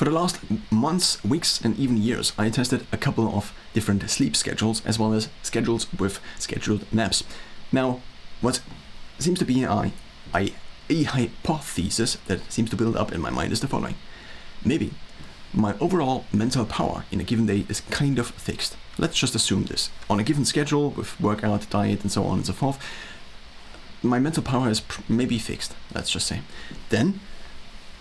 For the last months, weeks, and even years, I tested a couple of different sleep schedules as well as schedules with scheduled naps. Now, what seems to be a hypothesis that seems to build up in my mind is the following. Maybe my overall mental power in a given day is kind of fixed. Let's just assume this. On a given schedule with workout, diet, and so on and so forth, my mental power is maybe fixed, let's just say. Then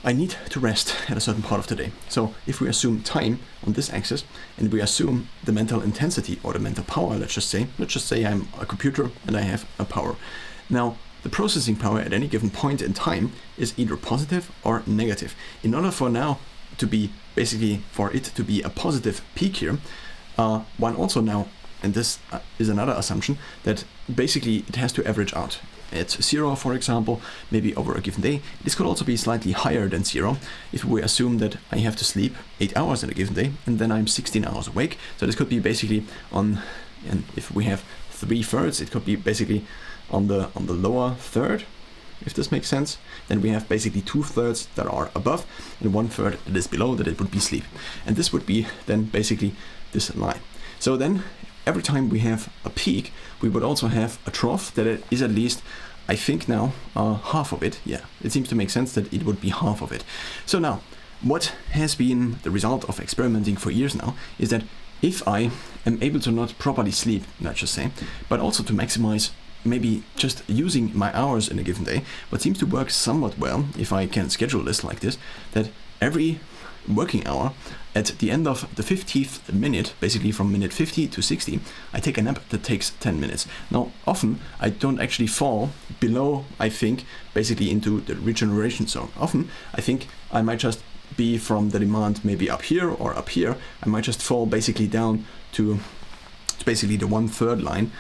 I need to rest at a certain part of the day. So if we assume time on this axis and we assume the mental intensity or the mental power, let's just say I'm a computer and I have a power. Now, the processing power at any given point in time is either positive or negative. In order for now to be for it to be a positive peak here, one also now, and this is another assumption, that basically it has to average out. It's 0, for example, maybe over a given day. This could also be slightly higher than 0 if we assume that I have to sleep 8 hours in a given day and then I'm 16 hours awake. So this could be basically and if we have 3/3, it could be basically on the lower third, if this makes sense. Then we have basically 2/3 that are above and 1/3 that is below, that it would be sleep. And this would be then basically this line. So then every time we have a peak, we would also have a trough that is at least, I think now, half of it. Yeah, it seems to make sense that it would be half of it. So now, what has been the result of experimenting for years now is that if I am able to not properly sleep, let's just say, but also to maximize maybe just using my hours in a given day, what seems to work somewhat well, if I can schedule this like this, that every working hour, at the end of the 50th minute, basically from minute 50 to 60, I take a nap that takes 10 minutes. Now, often I don't actually fall below, I think, basically into the regeneration zone. Often I think I might just be from the demand maybe up here or up here. I might just fall basically down to basically the 1/3 line,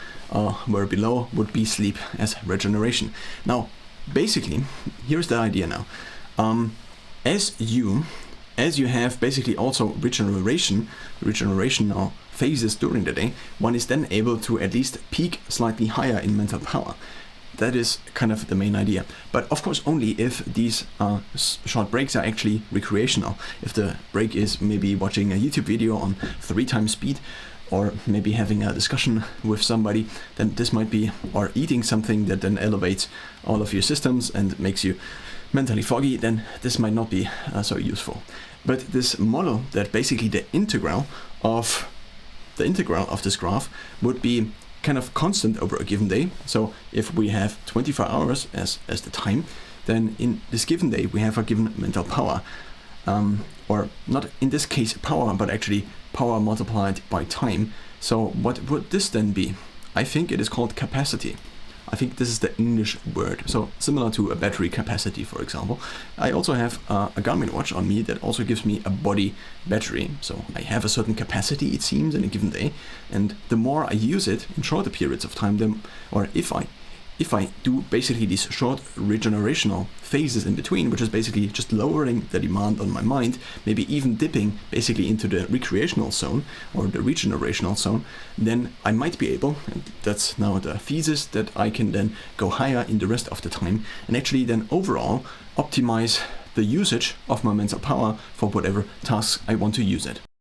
where below would be sleep as regeneration. Now, basically, here's the idea now. As you have basically also regeneration phases during the day, one is then able to at least peak slightly higher in mental power. That is kind of the main idea. But of course only if these short breaks are actually recreational. If the break is maybe watching a YouTube video on 3 times speed, or maybe having a discussion with somebody, then this might be, or eating something that then elevates all of your systems and makes you mentally foggy, then this might not be so useful. But this model that basically the integral of this graph would be kind of constant over a given day. So if we have 24 hours as the time, then in this given day we have a given mental power, or not in this case power, but actually power multiplied by time. So what would this then be? I think it is called capacity. I think this is the English word. So similar to a battery capacity, for example. I also have a Garmin watch on me that also gives me a body battery. So I have a certain capacity, it seems, in a given day. And the more I use it in shorter periods of time, or if I do basically these short regenerational phases in between, which is basically just lowering the demand on my mind, maybe even dipping basically into the recreational zone or the regenerational zone, then I might be able, and that's now the thesis, that I can then go higher in the rest of the time and actually then overall optimize the usage of my mental power for whatever tasks I want to use it.